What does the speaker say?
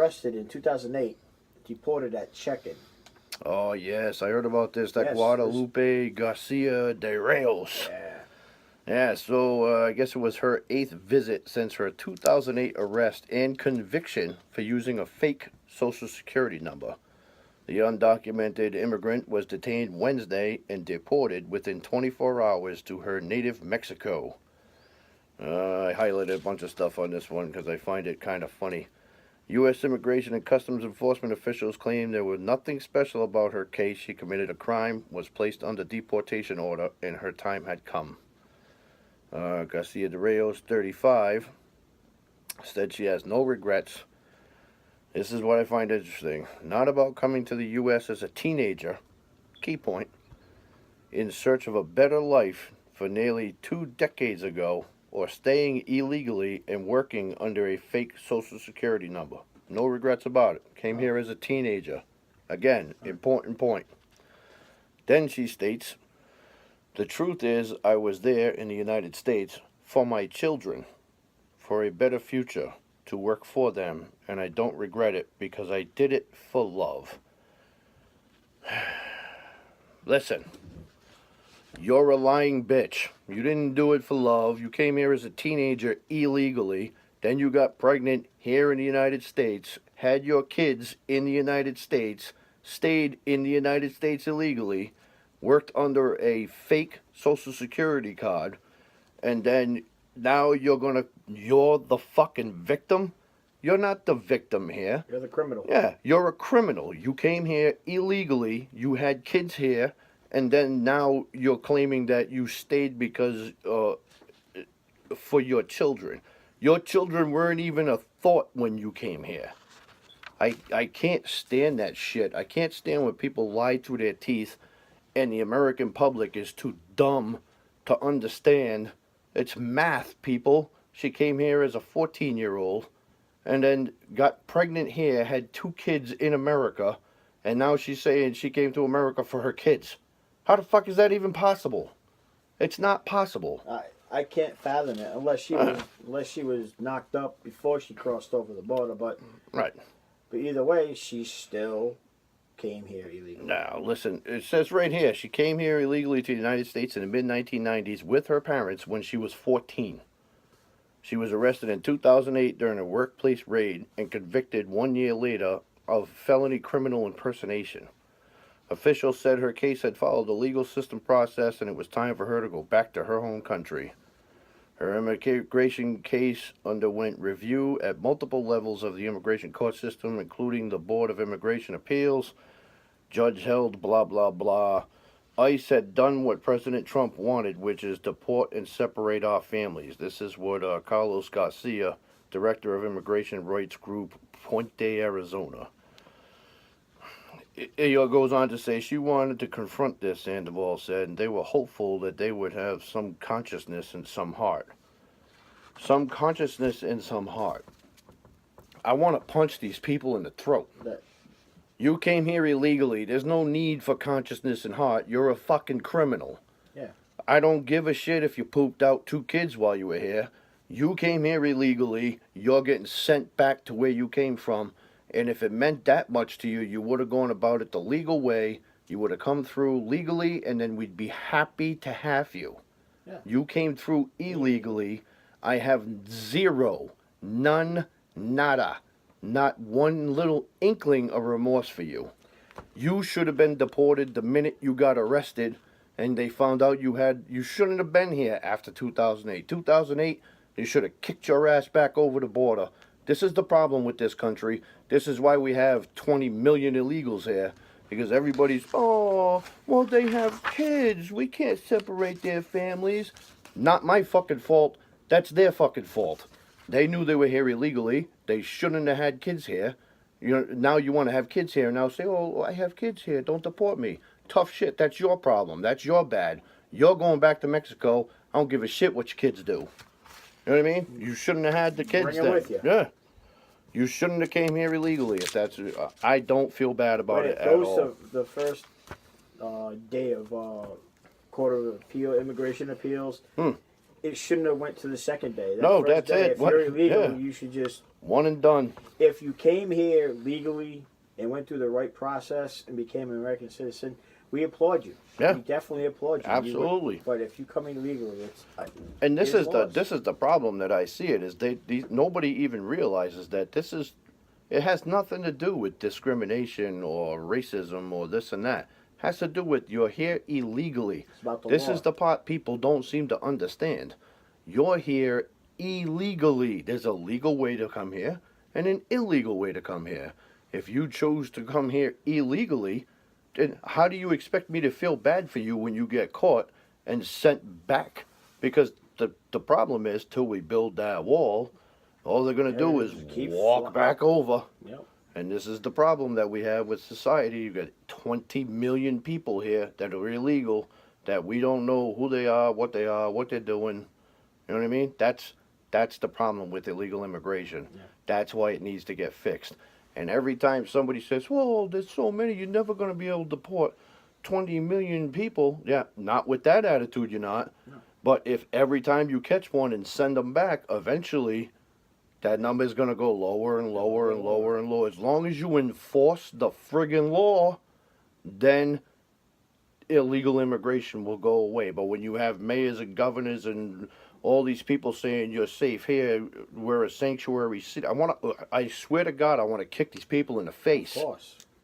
arrested in 2008, deported at check-in. Oh, yes, I heard about this. That Yes, Guadalupe Garcia de Rayos. Yeah. Yeah, so I guess it was her 8th visit since her 2008 arrest and conviction for using a fake Social Security number. The undocumented immigrant was detained Wednesday and deported within 24 hours to her native Mexico. I highlighted a bunch of stuff on this one because I find it kind of funny. U.S. Immigration and Customs Enforcement officials claim there was nothing special about her case. She committed a crime, was placed under deportation order, and her time had come. Garcia de Rayos, 35, said she has no regrets. This is what I find interesting. Not about coming to the U.S. as a teenager, key point, in search of a better life for nearly 2 decades ago, or staying illegally and working under a fake Social Security number. No regrets about it. Came here as a teenager. Again, important point. Then she states, the truth is I was there in the United States for my children, for a better future, to work for them, and I don't regret it because I did it for love. Listen. You're a lying bitch. You didn't do it for love. You came here as a teenager illegally. Then you got pregnant here in the United States, had your kids in the United States, stayed in the United States illegally, worked under a fake Social Security card, and then now you're the fucking victim? You're not the victim here. You're the criminal. Yeah, you're a criminal. You came here illegally. You had kids here. And then now you're claiming that you stayed because for your children. Your children weren't even a thought when you came here. I can't stand that shit. I can't stand when people lie through their teeth and the American public is too dumb to understand. It's math, people. She came here as a 14-year-old and then got pregnant here, had 2 kids in America, and now she's saying she came to America for her kids. How the fuck is that even possible? It's not possible. I can't fathom it unless she was knocked up before she crossed over the border. But right. But either way, she still came here illegally. Now listen, it says right here she came here illegally to the United States in the mid-1990s with her parents when she was 14. She was arrested in 2008 during a workplace raid and convicted 1 year later of felony criminal impersonation. Officials said her case had followed the legal system process and it was time for her to go back to her home country. Her immigration case underwent review at multiple levels of the immigration court system, including the Board of Immigration Appeals. Judge held blah, blah, blah. ICE had done what President Trump wanted, which is deport and separate our families. This is what Carlos Garcia, director of immigration rights group, Puente, Arizona. It goes on to say she wanted to confront this, Sandoval said, and they were hopeful that they would have some consciousness and some heart. Some consciousness and some heart. I want to punch these people in the throat. You came here illegally. There's no need for consciousness and heart. You're a fucking criminal. Yeah. I don't give a shit if you pooped out 2 kids while you were here. You came here illegally. You're getting sent back to where you came from. And if it meant that much to you, you would have gone about it the legal way. You would have come through legally, and then we'd be happy to have you. Yeah. You came through illegally. I have zero, none, nada, not one little inkling of remorse for you. You should have been deported the minute you got arrested, and they found out you shouldn't have been here after 2008. 2008, you should have kicked your ass back over the border. This is the problem with this country. This is why we have 20 million illegals here. Because everybody's, oh, well, they have kids. We can't separate their families. Not my fucking fault. That's their fucking fault. They knew they were here illegally. They shouldn't have had kids here. Now you want to have kids here. Now say, oh, I have kids here. Don't deport me. Tough shit. That's your problem. That's your bad. You're going back to Mexico. I don't give a shit what your kids do. You know what I mean? You shouldn't have had the kids Bring then. them with you. Yeah. You shouldn't have came here illegally. If that's, I don't feel bad about it at all. Goes to the first day of Court of Appeal, Immigration Appeals. it shouldn't have went to the second day. That No, first that's day, it. If you're What- illegal, yeah. you should just. One and done. If you came here legally and went through the right process and became an American citizen, we applaud you. Yeah. We definitely applaud you. Absolutely. But if you come in illegally, it's. And this There's is laws. the problem that I see it is nobody even realizes that it has nothing to do with discrimination or racism or this and that. It has to do with you're here illegally. It's about the This law. is the part people don't seem to understand. You're here illegally. There's a legal way to come here and an illegal way to come here. If you chose to come here illegally, then how do you expect me to feel bad for you when you get caught and sent back? Because the problem is, till we build that wall, all they're going to do is Keep walk flying. back over. Yep. And this is the problem that we have with society. You got 20 million people here that are illegal, that we don't know who they are, what they're doing. You know what I mean? That's the problem with illegal immigration. Yeah. That's why it needs to get fixed. And every time somebody says, well, there's so many, you're never going to be able to deport 20 million people. Yeah, not with that attitude, you're not. No. But if every time you catch one and send them back, eventually that number is going to go lower and lower and lower and lower. As long as you enforce the friggin' law, then illegal immigration will go away. But when you have mayors and governors and all these people saying you're safe here, we're a sanctuary city, I swear to God, I want to kick these people in the face. Of course.